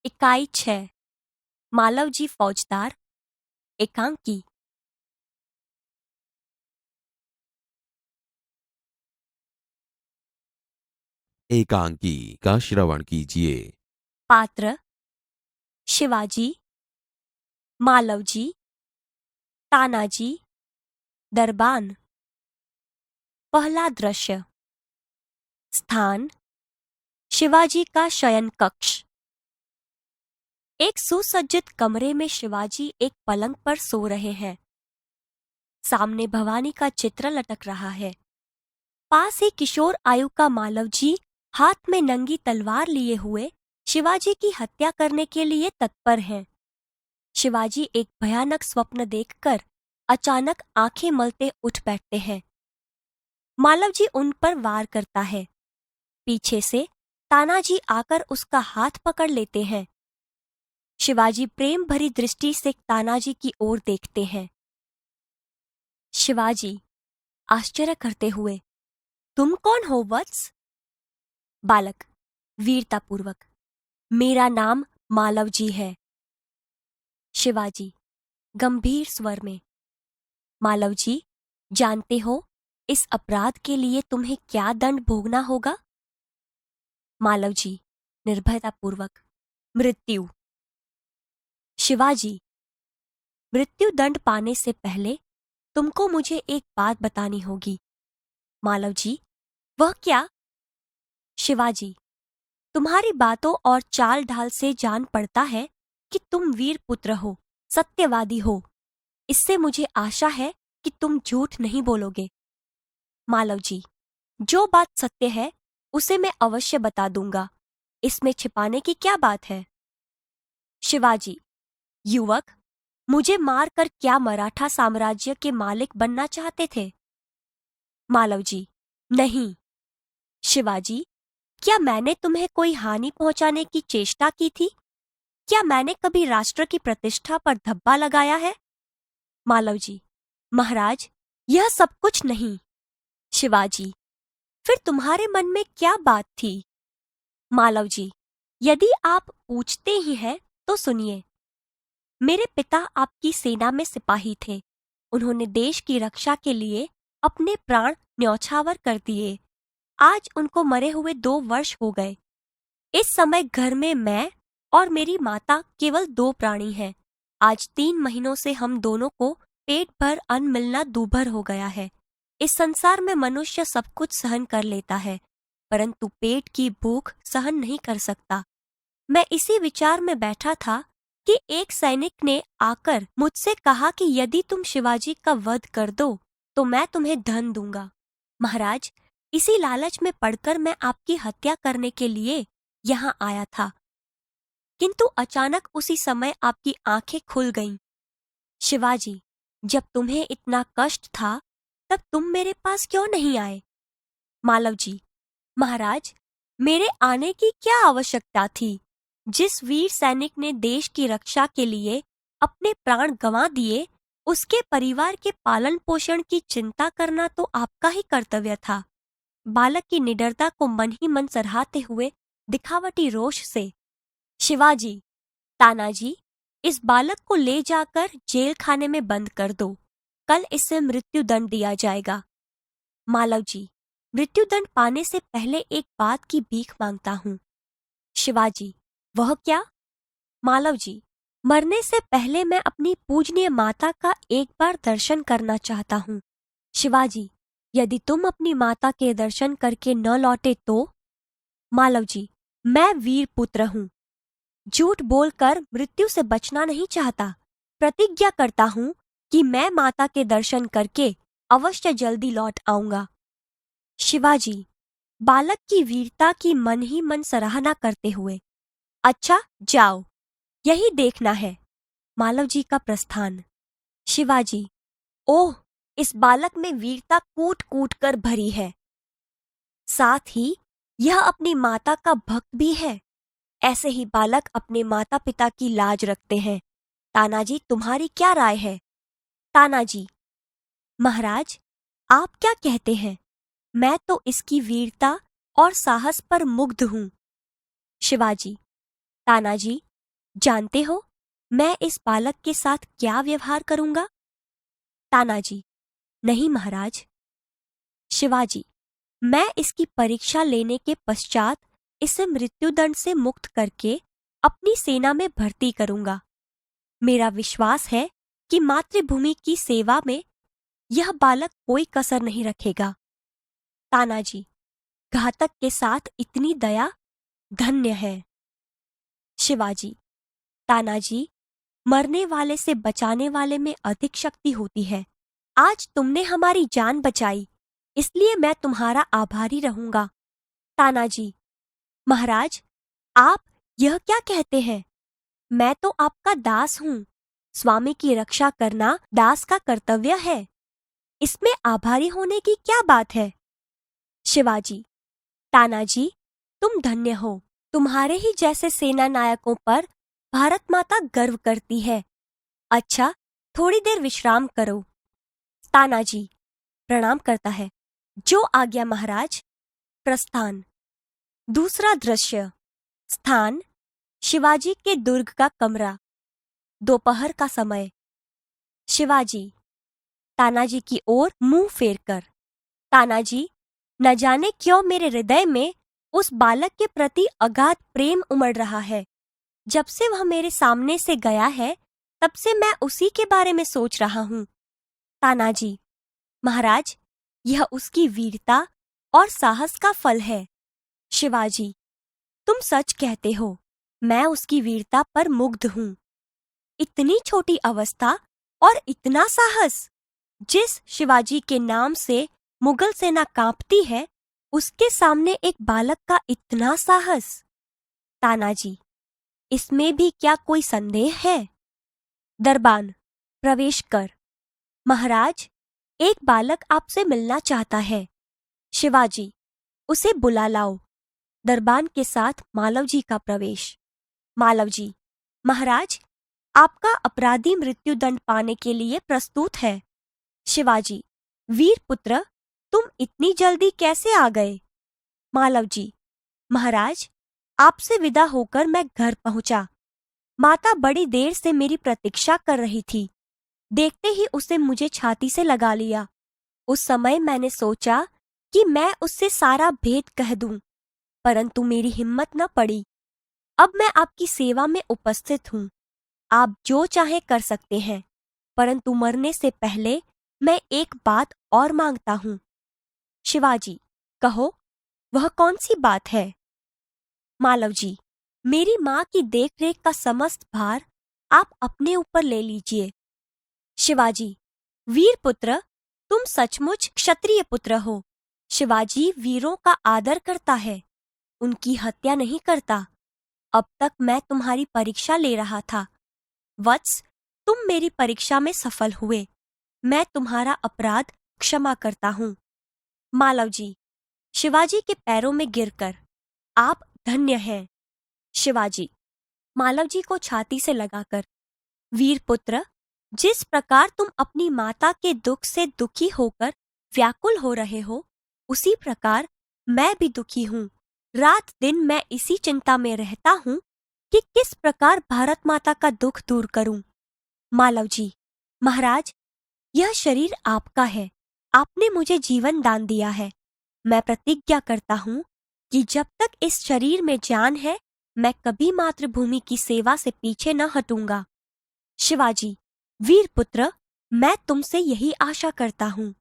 इकाई 6 मालवजी फौजदार एकांकी। एकांकी का श्रवण कीजिए। पात्र शिवाजी, मालवजी, तानाजी, दरबान। पहला दृश्य। स्थान शिवाजी का शयन कक्ष। एक सुसज्जित कमरे में शिवाजी एक पलंग पर सो रहे हैं। सामने भवानी का चित्र लटक रहा है। पास ही किशोर आयु का मालवजी हाथ में नंगी तलवार लिए हुए शिवाजी की हत्या करने के लिए तत्पर हैं। शिवाजी एक भयानक स्वप्न देखकर अचानक आंखें मलते उठ बैठते हैं। मालवजी उन पर वार करता है। पीछे से तानाजी आकर उसका हाथ पकड़ लेते हैं। शिवाजी प्रेम भरी दृष्टि से तानाजी की ओर देखते हैं। शिवाजी आश्चर्य करते हुए, तुम कौन हो वत्स? बालक वीरतापूर्वक, मेरा नाम मालवजी है। शिवाजी गंभीर स्वर में, मालवजी, जानते हो इस अपराध के लिए तुम्हें क्या दंड भोगना होगा? मालवजी निर्भयतापूर्वक, मृत्यु। शिवाजी, मृत्यु दंड पाने से पहले तुमको मुझे एक बात बतानी होगी। मालवजी, वह क्या? शिवाजी, तुम्हारी बातों और चाल ढाल से जान पड़ता है कि तुम वीर पुत्र हो, सत्यवादी हो। इससे मुझे आशा है कि तुम झूठ नहीं बोलोगे। मालवजी, जो बात सत्य है उसे मैं अवश्य बता दूंगा। इसमें छिपाने की क्या बात है? शिवाजी, युवक, मुझे मारकर क्या मराठा साम्राज्य के मालिक बनना चाहते थे? मालवजी, नहीं। शिवाजी, क्या मैंने तुम्हें कोई हानि पहुंचाने की चेष्टा की थी? क्या मैंने कभी राष्ट्र की प्रतिष्ठा पर धब्बा लगाया है? मालवजी, महाराज, यह सब कुछ नहीं। शिवाजी, फिर तुम्हारे मन में क्या बात थी? मालवजी, यदि आप पूछते ही हैं तो सुनिए। मेरे पिता आपकी सेना में सिपाही थे। उन्होंने देश की रक्षा के लिए अपने प्राण न्यौछावर कर दिए। आज उनको मरे हुए 2 वर्ष हो गए। इस समय घर में मैं और मेरी माता केवल 2 प्राणी हैं। आज 3 महीनों से हम दोनों को पेट भर अन्न मिलना दूभर हो गया है। इस संसार में मनुष्य सब कुछ सहन कर लेता है, परंतु पेट की भूख सहन नहीं कर सकता। मैं इसी विचार में बैठा था कि एक सैनिक ने आकर मुझसे कहा कि यदि तुम शिवाजी का वध कर दो तो मैं तुम्हें धन दूंगा। महाराज, इसी लालच में पड़कर मैं आपकी हत्या करने के लिए यहाँ आया था, किंतु अचानक उसी समय आपकी आंखें खुल गईं। शिवाजी, जब तुम्हें इतना कष्ट था तब तुम मेरे पास क्यों नहीं आए? मालवजी, महाराज, मेरे आने की क्या आवश्यकता थी? जिस वीर सैनिक ने देश की रक्षा के लिए अपने प्राण गंवा दिए, उसके परिवार के पालन पोषण की चिंता करना तो आपका ही कर्तव्य था। बालक की निडरता को मन ही मन सराहते हुए दिखावटी रोष से, शिवाजी, तानाजी, इस बालक को ले जाकर जेल खाने में बंद कर दो। कल इसे मृत्यु दंड दिया जाएगा। मालवजी, मृत्यु दंड पाने से पहले एक बात की भीख मांगता हूँ। शिवाजी, वह क्या? मालवजी, मरने से पहले मैं अपनी पूजनीय माता का एक बार दर्शन करना चाहता हूँ। शिवाजी, यदि तुम अपनी माता के दर्शन करके न लौटे तो? मालवजी, मैं वीर पुत्र हूँ, झूठ बोलकर मृत्यु से बचना नहीं चाहता। प्रतिज्ञा करता हूँ कि मैं माता के दर्शन करके अवश्य जल्दी लौट आऊंगा। शिवाजी, बालक की वीरता की मन ही मन सराहना करते हुए, अच्छा जाओ, यही देखना है। मालवजी का प्रस्थान। शिवाजी, ओह, इस बालक में वीरता कूट कूट कर भरी है। साथ ही यह अपनी माता का भक्त भी है। ऐसे ही बालक अपने माता पिता की लाज रखते हैं। तानाजी, तुम्हारी क्या राय है? तानाजी, महाराज, आप क्या कहते हैं? मैं तो इसकी वीरता और साहस पर मुग्ध हूँ। शिवाजी, तानाजी, जानते हो मैं इस बालक के साथ क्या व्यवहार करूंगा? तानाजी, नहीं महाराज। शिवाजी, मैं इसकी परीक्षा लेने के पश्चात इसे मृत्युदंड से मुक्त करके अपनी सेना में भर्ती करूंगा। मेरा विश्वास है कि मातृभूमि की सेवा में यह बालक कोई कसर नहीं रखेगा। तानाजी, घातक के साथ इतनी दया धन्य है। शिवाजी, तानाजी, मरने वाले से बचाने वाले में अधिक शक्ति होती है। आज तुमने हमारी जान बचाई, इसलिए मैं तुम्हारा आभारी रहूंगा। तानाजी, महाराज, आप यह क्या कहते हैं? मैं तो आपका दास हूँ। स्वामी की रक्षा करना दास का कर्तव्य है। इसमें आभारी होने की क्या बात है? शिवाजी, तानाजी, तुम धन्य हो। तुम्हारे ही जैसे सेना नायकों पर भारत माता गर्व करती है। अच्छा, थोड़ी देर विश्राम करो। तानाजी प्रणाम करता है। जो आज्ञा महाराज। प्रस्थान। दूसरा दृश्य। स्थान शिवाजी के दुर्ग का कमरा। दोपहर का समय। शिवाजी तानाजी की ओर मुंह फेरकर। तानाजी, न जाने क्यों मेरे हृदय में उस बालक के प्रति अगाध प्रेम उमड़ रहा है। जब से वह मेरे सामने से गया है तब से मैं उसी के बारे में सोच रहा हूँ। तानाजी, महाराज, यह उसकी वीरता और साहस का फल है। शिवाजी, तुम सच कहते हो। मैं उसकी वीरता पर मुग्ध हूँ। इतनी छोटी अवस्था और इतना साहस। जिस शिवाजी के नाम से मुगल सेना कांपती है, उसके सामने एक बालक का इतना साहस। तानाजी, इसमें भी क्या कोई संदेह है? दरबान, प्रवेश कर। महाराज, एक बालक आपसे मिलना चाहता है। शिवाजी, उसे बुला लाओ। दरबान के साथ मालव जी का प्रवेश। मालव जी, महाराज, आपका अपराधी मृत्युदंड पाने के लिए प्रस्तुत है। शिवाजी, वीर पुत्र, तुम इतनी जल्दी कैसे आ गए? मालव जी, महाराज, आपसे विदा होकर मैं घर पहुंचा। माता बड़ी देर से मेरी प्रतीक्षा कर रही थी। देखते ही उसे मुझे छाती से लगा लिया। उस समय मैंने सोचा कि मैं उससे सारा भेद कह दूं, परंतु मेरी हिम्मत न पड़ी। अब मैं आपकी सेवा में उपस्थित हूँ। आप जो चाहे कर सकते हैं, परंतु मरने से पहले मैं एक बात और मांगता हूँ। शिवाजी, कहो, वह कौन सी बात है? मालव जी, मेरी माँ की देखरेख का समस्त भार आप अपने ऊपर ले लीजिए। शिवाजी, वीर पुत्र, तुम सचमुच क्षत्रिय पुत्र हो। शिवाजी वीरों का आदर करता है, उनकी हत्या नहीं करता। अब तक मैं तुम्हारी परीक्षा ले रहा था। वत्स, तुम मेरी परीक्षा में सफल हुए। मैं तुम्हारा अपराध क्षमा करता हूँ। मालव जी, शिवाजी के पैरों में गिरकर, आप धन्य हैं। शिवाजी, मालव जी को छाती से लगाकर, वीर पुत्र, जिस प्रकार तुम अपनी माता के दुख से दुखी होकर व्याकुल हो रहे हो, उसी प्रकार मैं भी दुखी हूँ। रात दिन मैं इसी चिंता में रहता हूँ कि किस प्रकार भारत माता का दुख दूर करूं। मालव जी, महाराज, यह शरीर आपका है। आपने मुझे जीवन दान दिया है। मैं प्रतिज्ञा करता हूँ कि जब तक इस शरीर में जान है, मैं कभी मातृभूमि की सेवा से पीछे न हटूंगा। शिवाजी, वीर पुत्र, मैं तुमसे यही आशा करता हूँ।